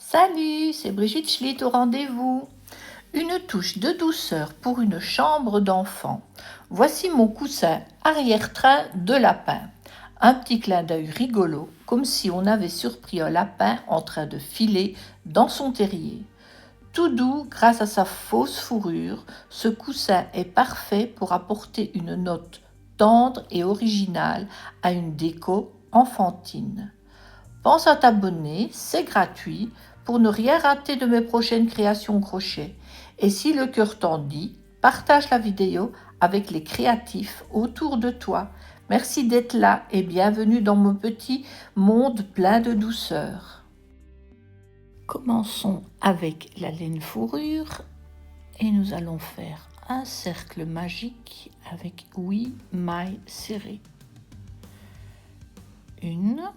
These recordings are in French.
Salut, c'est Brigitte Schlitt au rendez-vous. Une touche de douceur pour une chambre d'enfant. Voici mon coussin arrière-train de lapin. Un petit clin d'œil rigolo, comme si on avait surpris un lapin en train de filer dans son terrier. Tout doux grâce à sa fausse fourrure, ce coussin est parfait pour apporter une note tendre et originale à une déco enfantine. Pense à t'abonner, c'est gratuit, pour ne rien rater de mes prochaines créations crochet. Et si le cœur t'en dit, partage la vidéo avec les créatifs autour de toi. Merci d'être là et bienvenue dans mon petit monde plein de douceur. Commençons avec la laine fourrure et nous allons faire un cercle magique avec 8 mailles serrées. 1,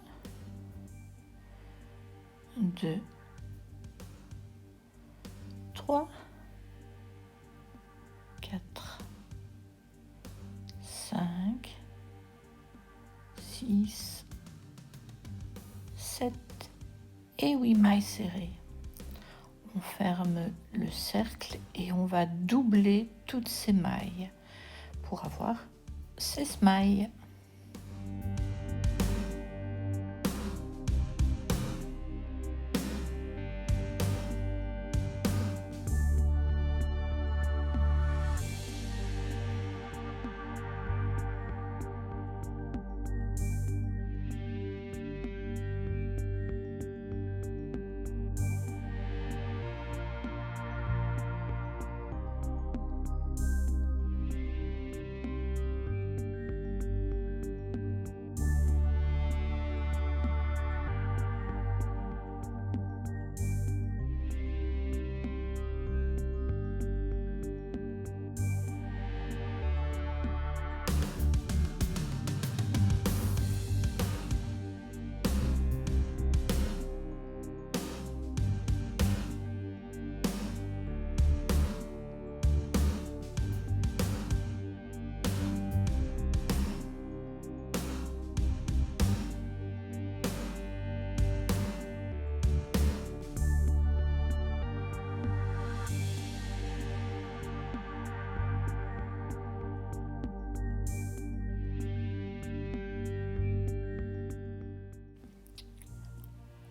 2, 3, 4, 5, 6, 7 et 8 mailles serrées. On ferme le cercle et on va doubler toutes ces mailles pour avoir 16 mailles.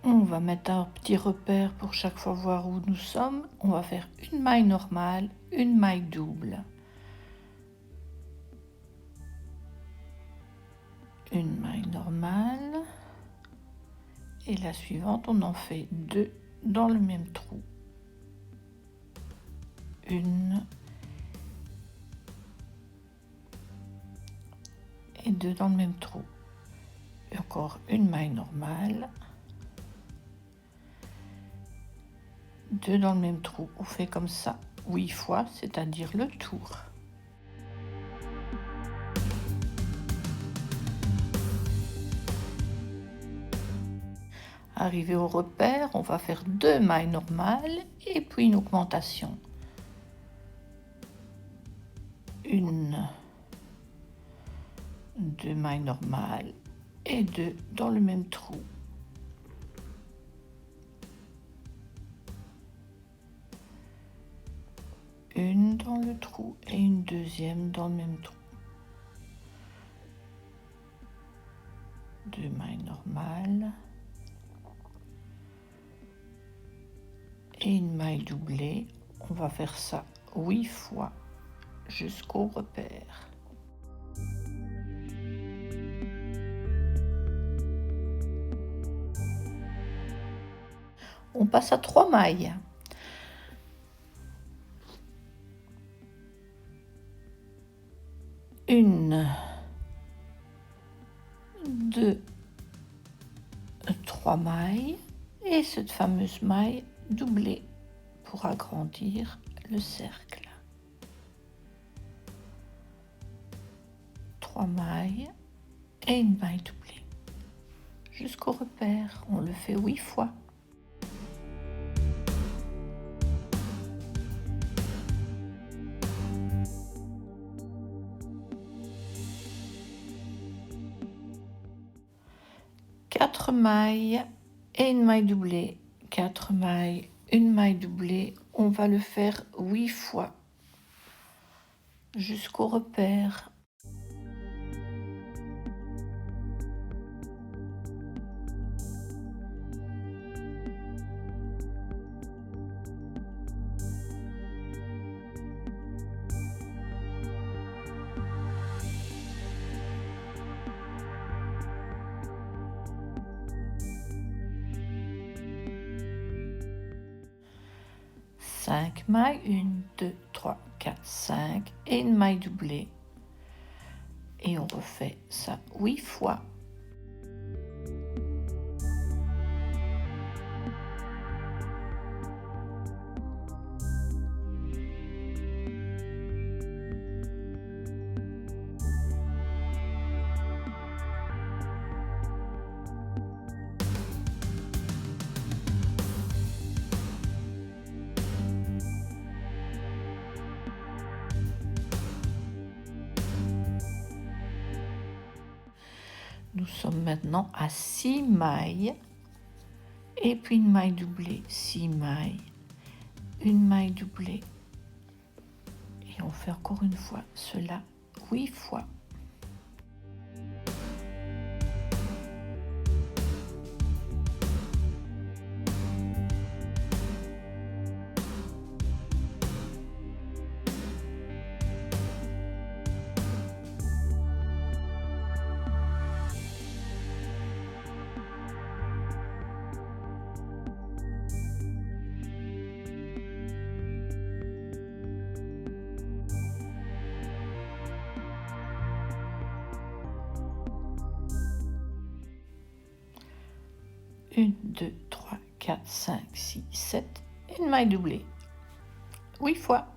On va mettre un petit repère pour chaque fois voir où nous sommes. On va faire une maille normale, une maille double. Une maille normale. Et la suivante, on en fait 2 dans le même trou. Une et 2 dans le même trou. Et encore une maille normale. 2 dans le même trou. On fait comme ça 8 fois, c'est-à-dire le tour. Arrivé au repère, on va faire 2 mailles normales et puis une augmentation. 1, 2 mailles normales et 2 dans le même trou. Une dans le trou et une deuxième dans le même trou. 2 mailles normales et une maille doublée. On va faire ça 8 fois jusqu'au repère. On passe à 3 mailles. Une, 2, 3 mailles et cette fameuse maille doublée pour agrandir le cercle. 3 mailles et une maille doublée jusqu'au repère. On le fait 8 fois. Quatre mailles et une maille doublée 4 mailles, une maille doublée. On va le faire 8 fois jusqu'au repère. Cinq mailles, 1, 2, 3, 4, 5 et une maille doublée. Et on refait ça 8 fois. Nous sommes maintenant à 6 mailles et puis une maille doublée, 6 mailles, une maille doublée et on fait encore une fois cela 8 fois. Une, 2, 3, 4, 5, 6, 7, une maille doublée. 8 fois.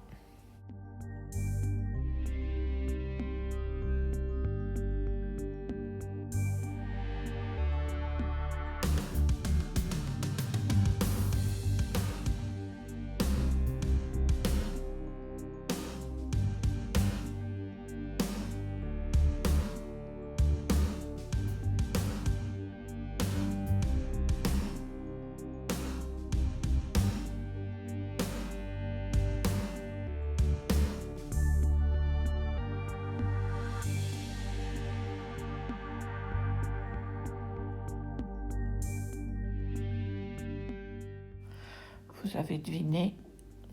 Vous avez deviné,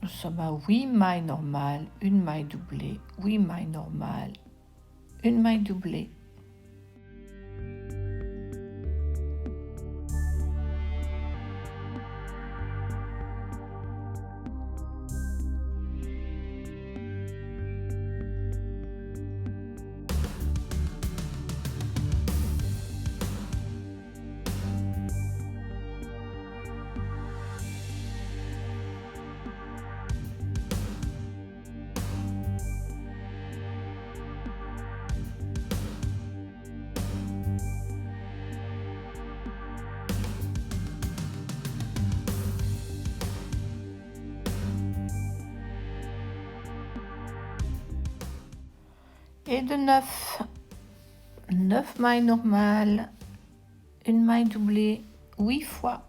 nous sommes à 8 mailles normales, une maille doublée, 8 mailles normales, une maille doublée. Et de 9 mailles normales, une maille doublée 8 fois.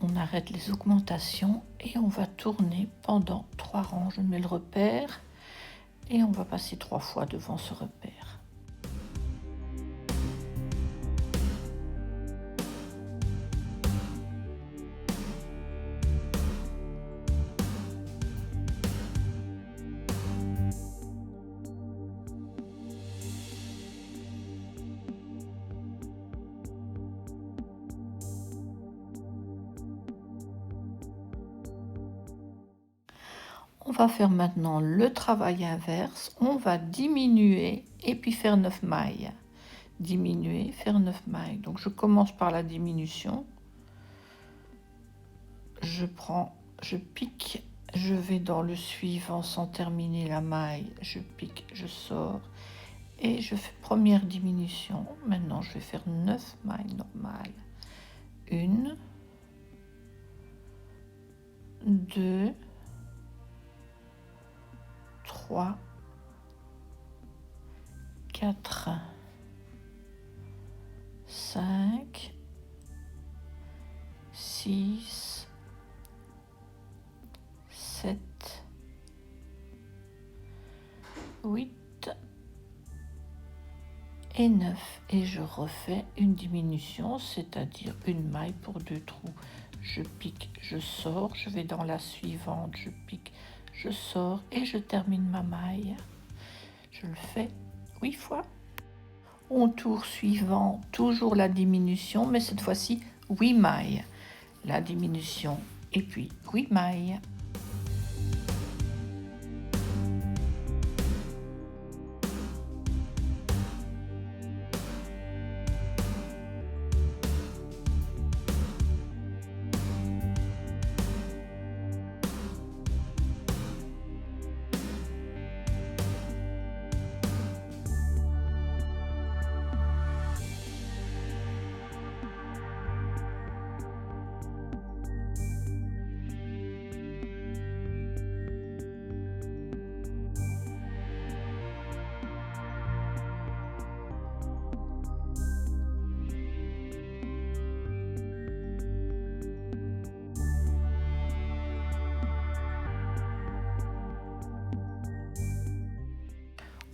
On arrête les augmentations et on va tourner pendant 3 rangs. Je mets le repère et on va passer 3 fois devant ce repère. On va faire maintenant le travail inverse. On va diminuer et puis faire 9 mailles. Diminuer, faire 9 mailles. Donc je commence par la diminution. Je pique, je vais dans le suivant sans terminer la maille. Je pique, je sors et je fais première diminution. Maintenant je vais faire 9 mailles normales. 1, 2, 3, 4, 5, 6, 7, 8 et 9. Et je refais une diminution, c'est-à-dire une maille pour 2 trous. Je pique, je sors, je vais dans la suivante, je pique, je sors et je termine ma maille. Je le fais 8 fois. Au tour suivant, toujours la diminution, mais cette fois-ci 8 mailles. La diminution et puis 8 mailles.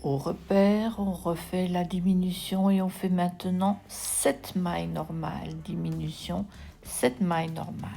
Au repère, on refait la diminution et on fait maintenant 7 mailles normales. Diminution, 7 mailles normales.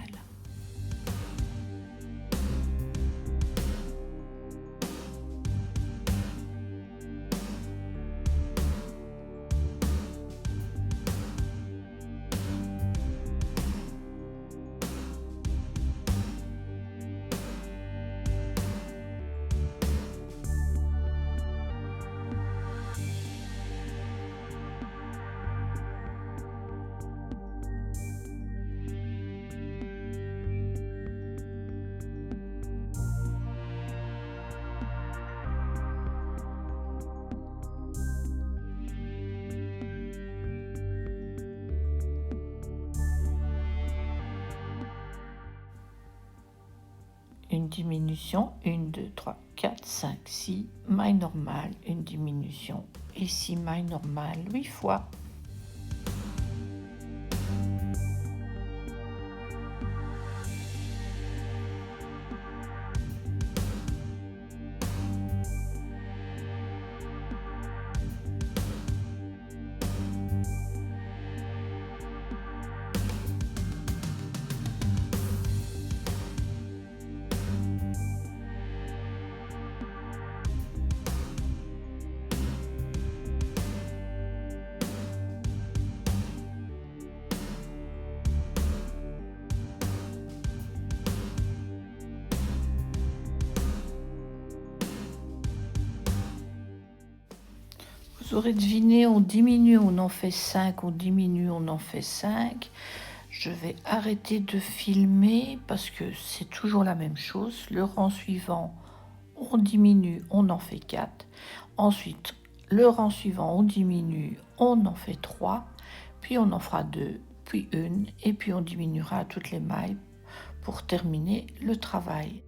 Une diminution, 1, 2, 3, 4, 5, 6 mailles normales, une diminution et 6 mailles normales 8 fois. Vous aurez deviné, on diminue, on en fait 5, on diminue, on en fait 5. Je vais arrêter de filmer parce que c'est toujours la même chose. Le rang suivant, on diminue, on en fait 4. Ensuite, le rang suivant, on diminue, on en fait 3. Puis on en fera 2, puis 1. Et puis on diminuera toutes les mailles pour terminer le travail.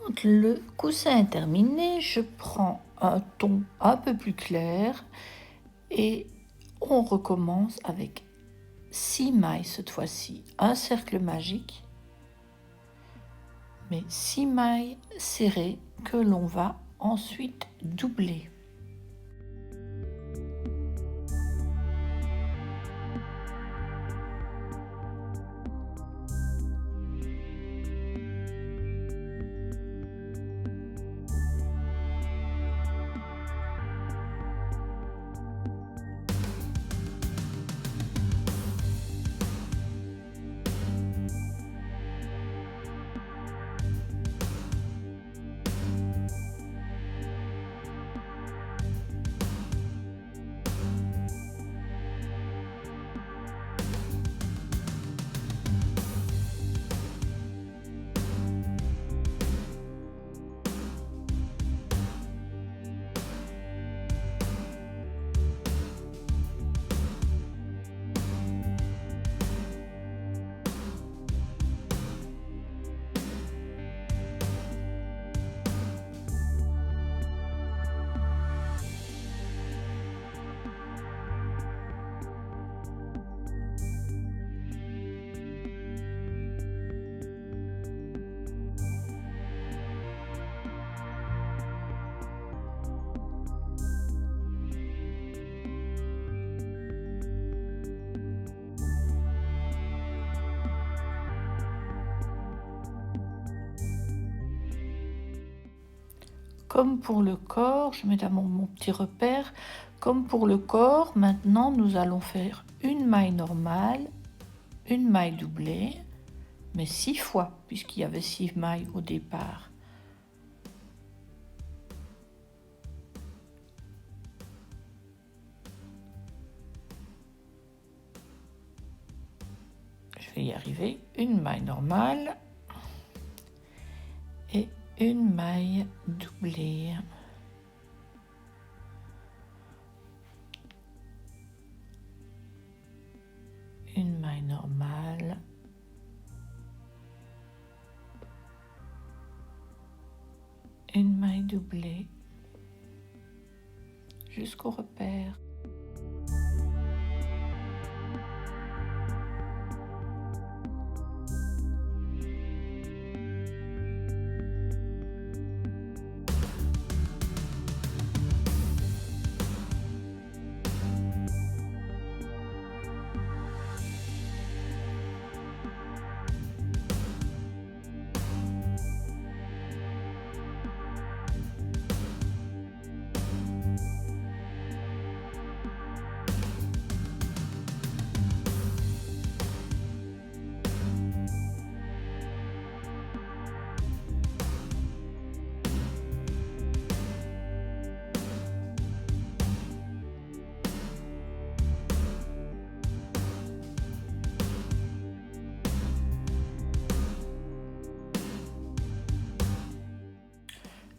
Quand le coussin est terminé, je prends un ton un peu plus clair et on recommence avec 6 mailles cette fois-ci, un cercle magique, mais 6 mailles serrées que l'on va ensuite doubler. Comme pour le corps, je mets là mon petit repère, comme pour le corps, maintenant nous allons faire une maille normale, une maille doublée, mais 6 fois, puisqu'il y avait 6 mailles au départ. Je vais y arriver, une maille normale et une maille doublée. Une maille normale. Une maille doublée jusqu'au repère.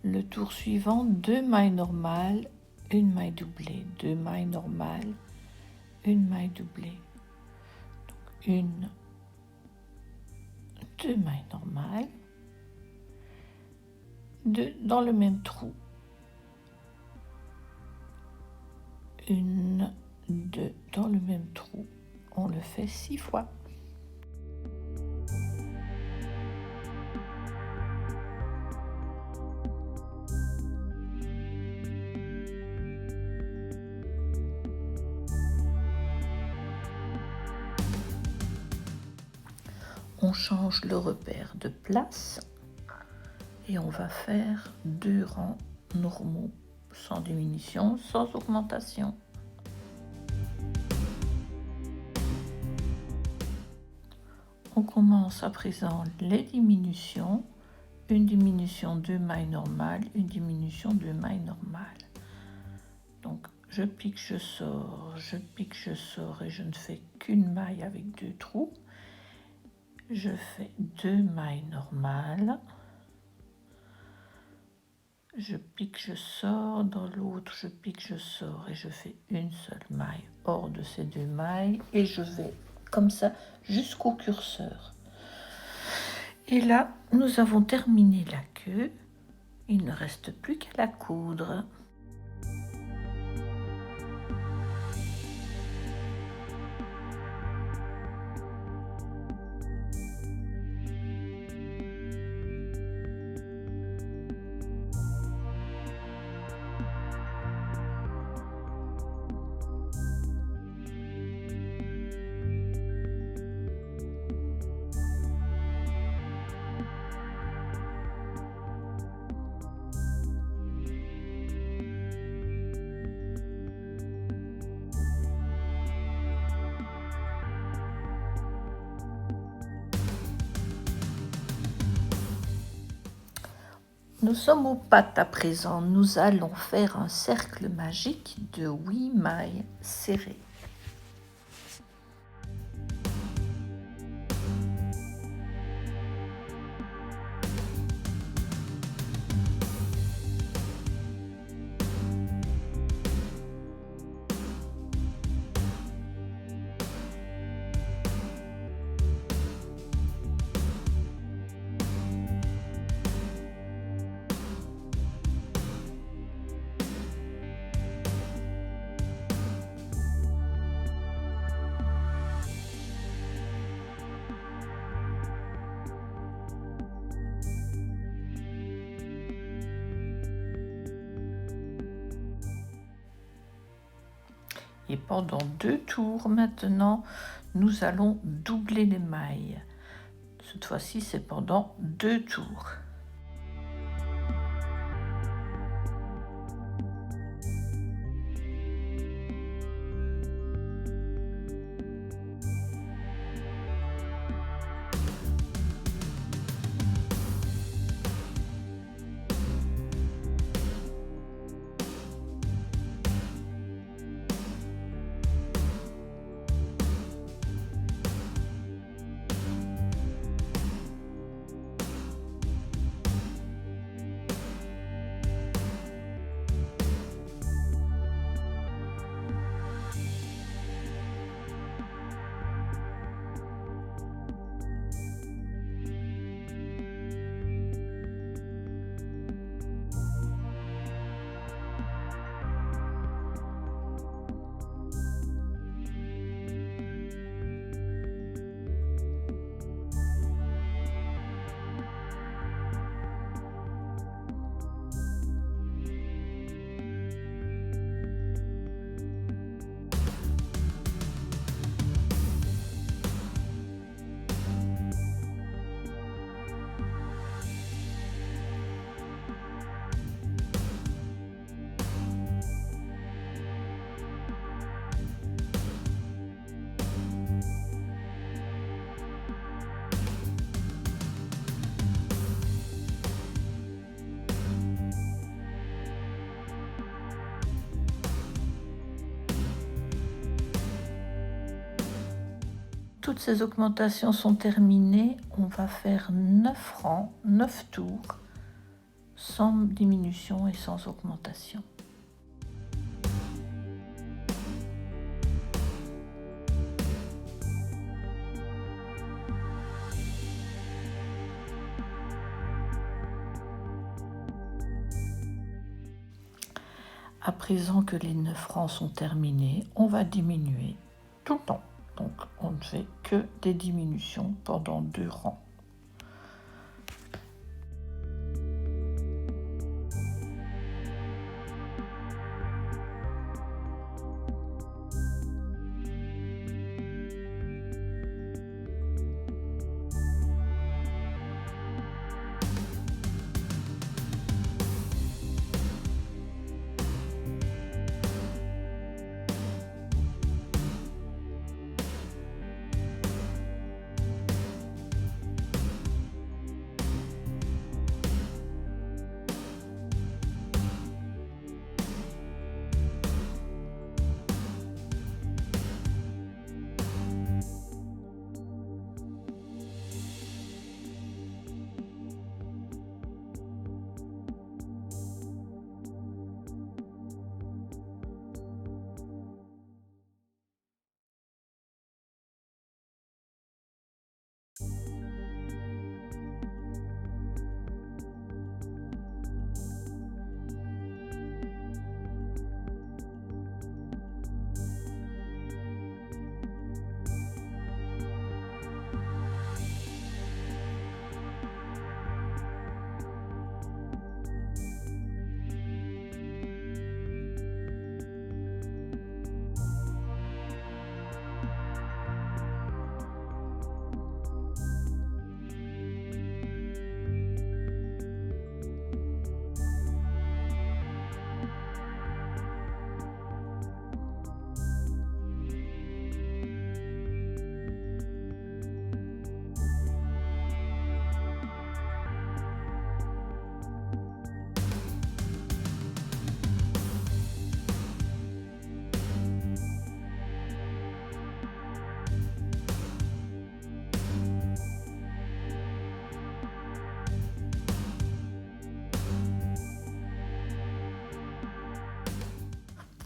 Le tour suivant, 2 mailles normales, une maille doublée, 2 mailles normales, une maille doublée. Donc une, 2 mailles normales, 2 dans le même trou, une, 2 dans le même trou. On le fait 6 fois. On change le repère de place et on va faire 2 rangs normaux, sans diminution, sans augmentation. On commence à présent les diminutions. Une diminution 2 mailles normales, une diminution 2 mailles normales. Donc je pique, je sors, je pique, je sors et je ne fais qu'une maille avec 2 trous. Je fais 2 mailles normales, je pique, je sors, dans l'autre je pique, je sors et je fais une seule maille hors de ces 2 mailles et je vais comme ça jusqu'au curseur. Et là, nous avons terminé la queue. Il ne reste plus qu'à la coudre. Nous sommes aux pattes à présent. Nous allons faire un cercle magique de 8 mailles serrées. Et pendant 2 tours maintenant, nous allons doubler les mailles. Cette fois-ci, c'est pendant 2 tours. Toutes ces augmentations sont terminées. On va faire 9 rangs, 9 tours, sans diminution et sans augmentation. À présent que les 9 rangs sont terminés, on va diminuer tout le temps. Donc on ne fait que des diminutions pendant 2 rangs.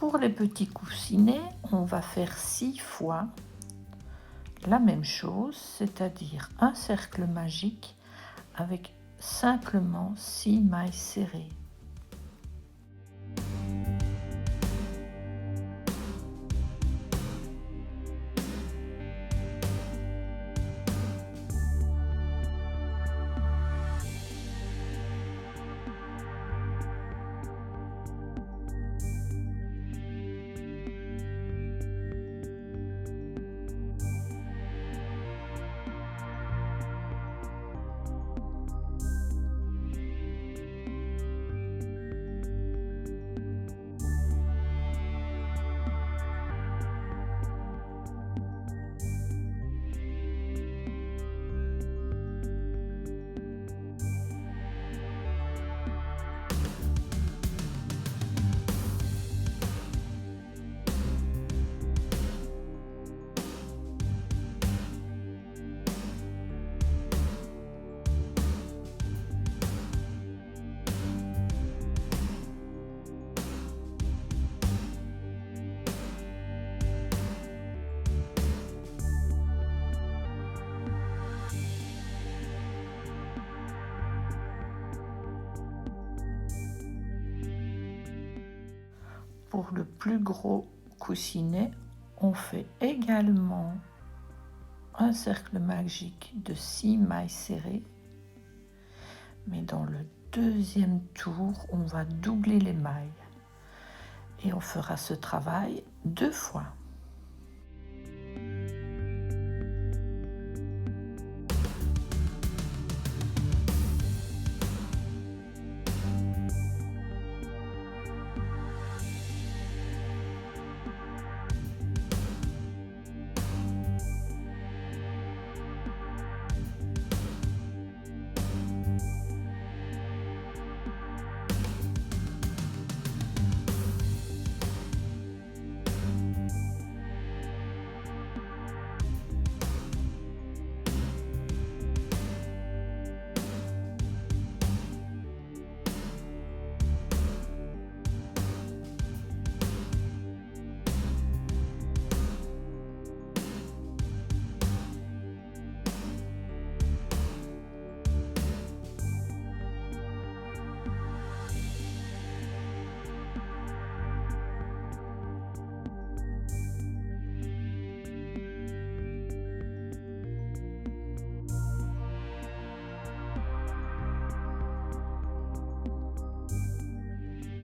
Pour les petits coussinets, on va faire 6 fois la même chose, c'est-à-dire un cercle magique avec simplement 6 mailles serrées. Pour le plus gros coussinet, on fait également un cercle magique de 6 mailles serrées, mais dans le deuxième tour, on va doubler les mailles et on fera ce travail 2 fois.